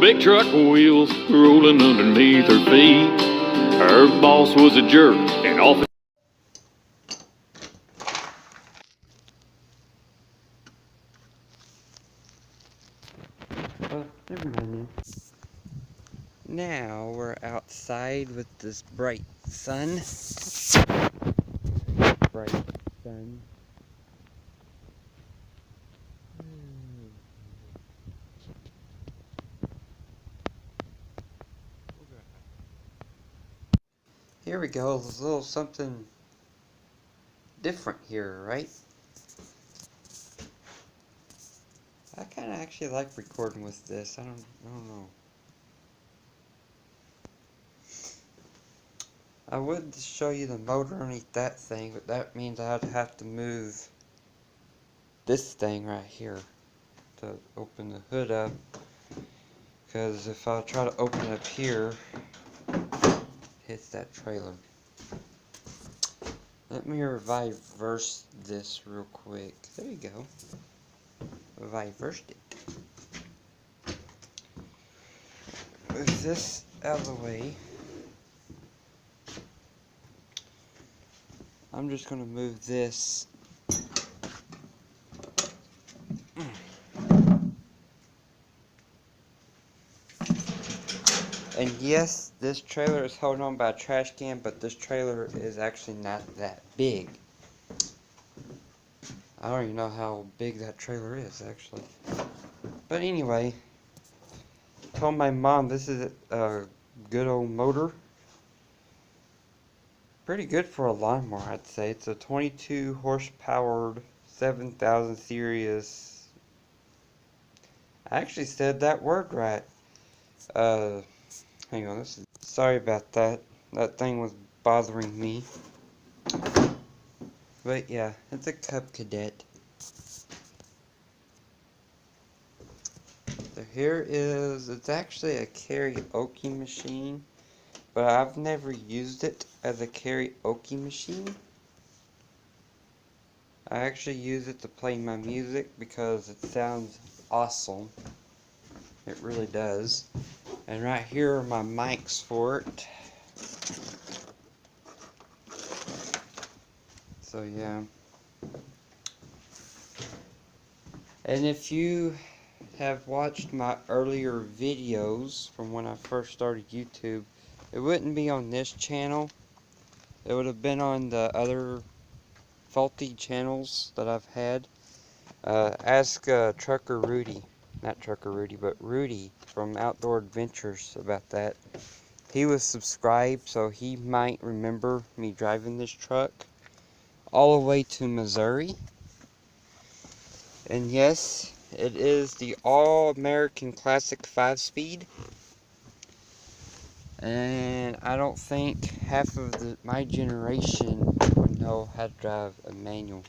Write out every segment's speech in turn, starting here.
big truck wheels rolling underneath her feet. Her boss was a jerk and off. Oh, never mind then. Now we're outside with this bright sun. Bright sun. Here we go, a little something different here, right? I kind of actually like recording with this. I don't know. I would show you the motor underneath that thing, but that means I'd have to move this thing right here to open the hood up. Because if I try to open it up here, it hits that trailer. Let me reverse this real quick. There you go. Reversed it. With this out of the way, I'm just going to move this. And yes, this trailer is held on by a trash can, but this trailer is actually not that big. I don't even know how big that trailer is, actually. But anyway, I told my mom this is a good old motor. Pretty good for a lawnmower, I'd say. It's a 22 horsepower 7000 series. I actually said that word right. Hang on, sorry about that. That thing was bothering me. But yeah, it's a Cub Cadet. So here is, it's actually a karaoke machine, but I've never used it as a karaoke machine. I actually use it to play my music because it sounds awesome. It really does. And right here are my mics for it. So yeah. And if you have watched my earlier videos from when I first started YouTube, it wouldn't be on this channel. It would have been on the other faulty channels that I've had. Ask Trucker Rudi, not Trucker Rudi, but Rudi from Outdoor Adventures about that. He was subscribed, so he might remember me driving this truck all the way to Missouri. And yes, it is the All-American Classic 5-speed. And I don't think half of my generation would know how to drive a manual.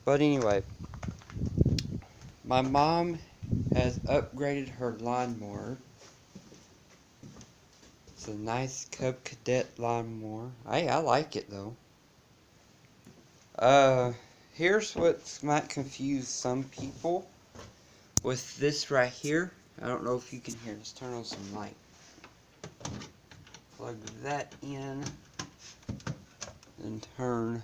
But anyway, my mom has upgraded her lawnmower. It's a nice Cub Cadet lawnmower. I like it though. Here's what might confuse some people with this right here. I don't know if you can hear. Let's turn on some light. Plug that in and turn.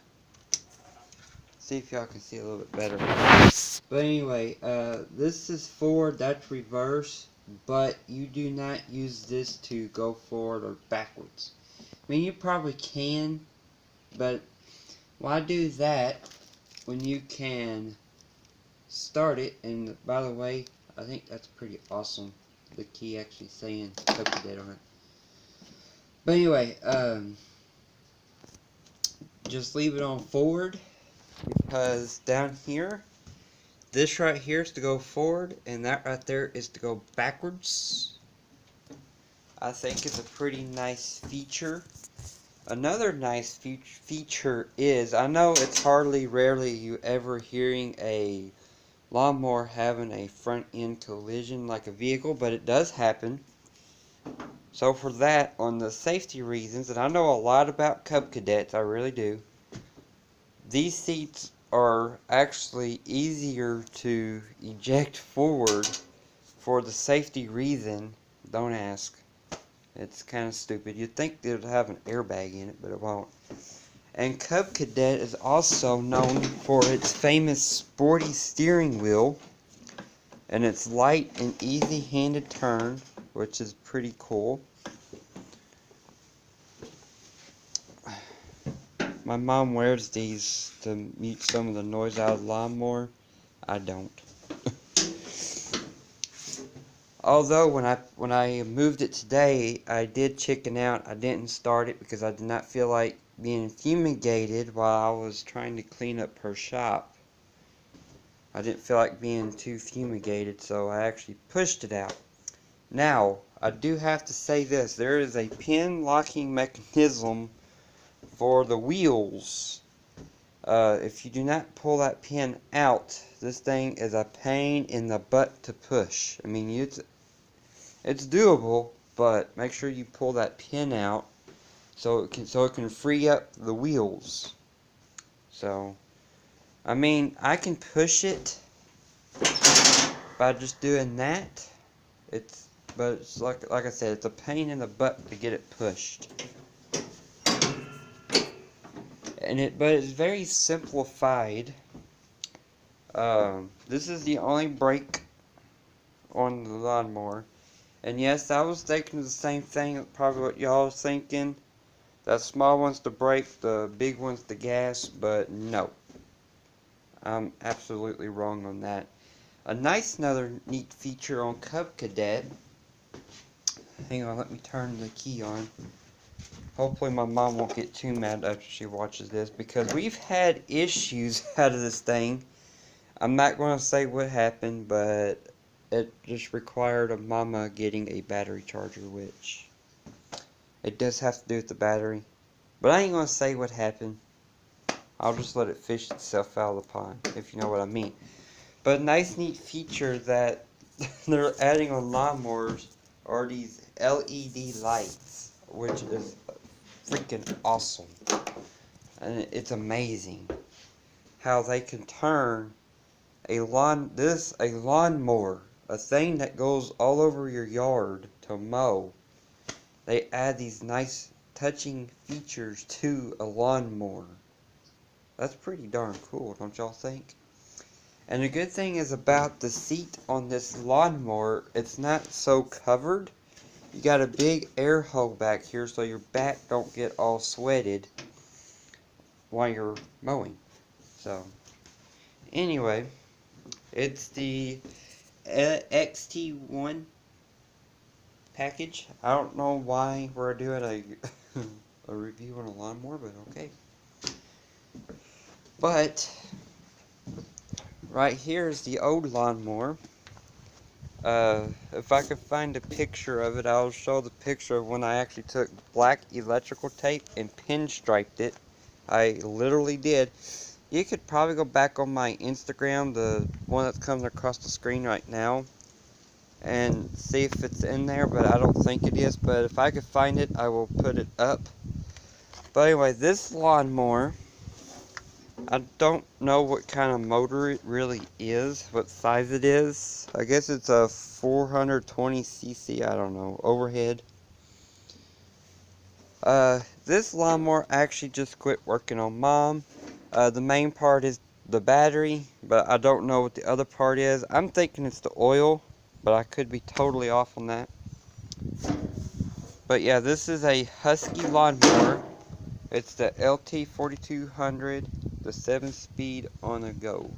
See if y'all can see a little bit better. But anyway, this is forward, that's reverse, but you do not use this to go forward or backwards. I mean, you probably can, but why do that when you can start it? And by the way, I think that's pretty awesome. The key actually saying Cub Cadet on it. But anyway, just leave it on forward, because down here, this right here is to go forward, and that right there is to go backwards. I think it's a pretty nice feature. Another nice feature is, I know it's rarely you ever hearing a lawnmower having a front end collision like a vehicle, but it does happen. So for that, on the safety reasons, and I know a lot about Cub Cadets, I really do, these seats are actually easier to eject forward for the safety reason. Don't ask. It's kind of stupid. You'd think it would have an airbag in it, but it won't. And Cub Cadet is also known for its famous sporty steering wheel and its light and easy-handed turn, which is pretty cool. My mom wears these to mute some of the noise out of the lawnmower. I don't. Although when I moved it today, I did chicken out. I didn't start it because I did not feel like being fumigated while I was trying to clean up her shop. I didn't feel like being too fumigated, so I actually pushed it out. Now, I do have to say this. There is a pin locking mechanism for the wheels. If you do not pull that pin out, this thing is a pain in the butt to push. I mean, it's doable, but make sure you pull that pin out so it can free up the wheels. So, I mean, I can push it by just doing that. But it's like I said, it's a pain in the butt to get it pushed. But it's very simplified. This is the only brake on the lawnmower. And yes, I was thinking the same thing, probably what y'all was thinking. That small one's the brake, the big one's the gas, but no. I'm absolutely wrong on that. Another neat feature on Cub Cadet. Hang on, let me turn the key on. Hopefully my mom won't get too mad after she watches this, because we've had issues out of this thing. I'm not going to say what happened, but it just required a mama getting a battery charger, which it does have to do with the battery. But I ain't going to say what happened. I'll just let it fish itself out of the pond, if you know what I mean. But a nice neat feature that they're adding on lawnmowers are these LED lights, which is freaking awesome. And it's amazing how they can turn a lawnmower, a thing that goes all over your yard to mow. They add these nice touching features to a lawnmower. That's pretty darn cool, don't y'all think? And the good thing is about the seat on this lawnmower, it's not so covered. You got a big air hole back here so your back don't get all sweated while you're mowing. So, anyway, it's the XT1 package. I don't know why we're doing a review on a lawnmower, but okay. But right here is the old lawnmower. If I could find a picture of it, I'll show the picture of when I actually took black electrical tape and pinstriped it. I literally did. You could probably go back on my Instagram, the one that's coming across the screen right now, and see if it's in there, but I don't think it is. But if I could find it, I will put it up. But anyway, this lawnmower, I don't know what kind of motor it really is, what size it is. I guess it's a 420cc, I don't know, overhead. This lawnmower actually just quit working on Mom. The main part is the battery, but I don't know what the other part is. I'm thinking it's the oil, but I could be totally off on that. But yeah, this is a Husky lawnmower. It's the LT4200, the 7-speed on a go.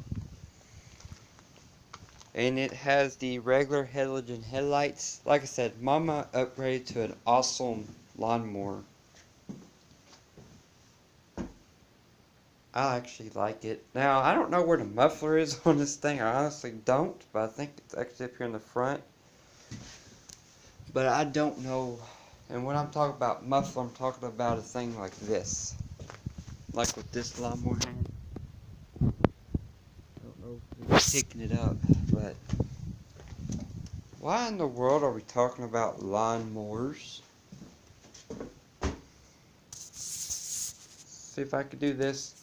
And it has the regular halogen headlights. Like I said, Mama upgraded to an awesome lawnmower. I actually like it. Now, I don't know where the muffler is on this thing. I honestly don't, but I think it's actually up here in the front. But I don't know. And when I'm talking about muffler, I'm talking about a thing like this. Like what this lawnmower had. I don't know if it's picking it up, but why in the world are we talking about lawnmowers? See if I could do this.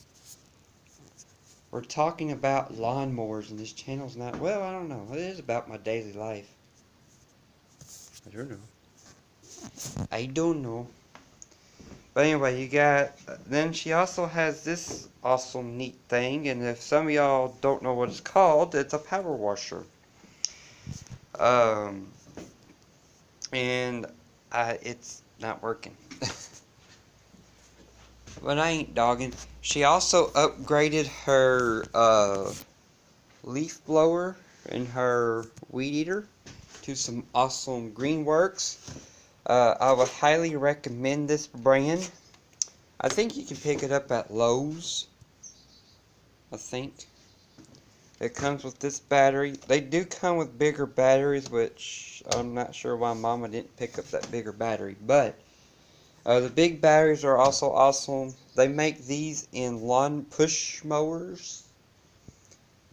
We're talking about lawnmowers, and this channel's not, well, I don't know. It is about my daily life. I don't know. I don't know. But anyway, you got, then she also has this awesome neat thing, and if some of y'all don't know what it's called, it's a power washer. And it's not working. But I ain't dogging. She also upgraded her leaf blower and her weed eater to some awesome green works. I would highly recommend this brand. I think you can pick it up at Lowe's. I think. It comes with this battery. They do come with bigger batteries, which I'm not sure why Mama didn't pick up that bigger battery. But the big batteries are also awesome. They make these in lawn push mowers.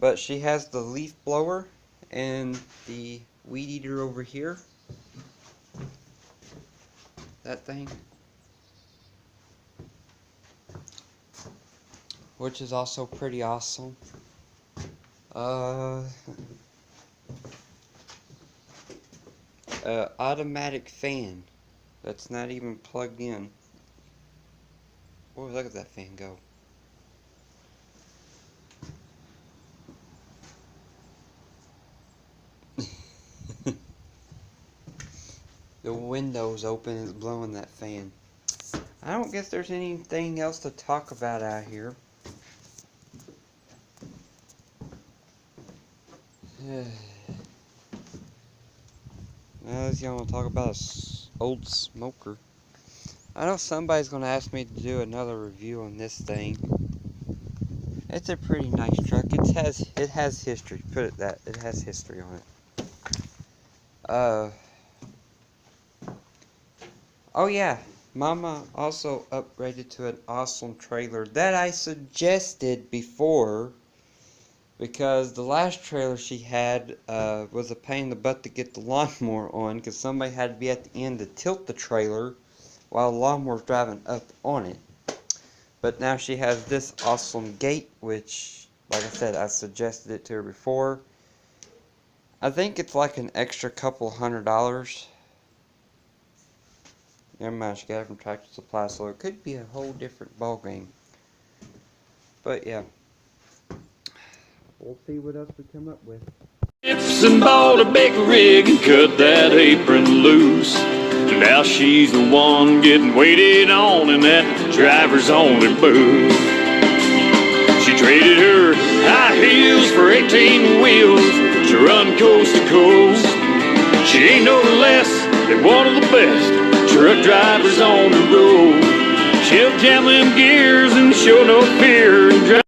But she has the leaf blower and the weed eater over here. That thing. Which is also pretty awesome. Automatic fan that's not even plugged in. Oh, look at that fan go. The window's open and it's blowing that fan. I don't guess there's anything else to talk about out here. Now let's want to talk about an old smoker. I know somebody's going to ask me to do another review on this thing. It's a pretty nice truck. It has history. Put it that. It has history on it. Oh yeah. Mama also upgraded to an awesome trailer that I suggested before, because the last trailer she had was a pain in the butt to get the lawnmower on, because somebody had to be at the end to tilt the trailer while the lawnmower was driving up on it. But now she has this awesome gate, which, like I said, I suggested it to her before. I think it's like an extra couple $100. Never mind, she got it from Tractor Supply, so it could be a whole different ballgame. But yeah, we'll see what else we come up with. And bought a big rig and cut that apron loose. Now she's the one getting waited on in that driver's only booth. She traded her high heels for 18 wheels to run coast to coast. She ain't no less than one of the best truck drivers on the road. She'll jam them gears and show no fear and drive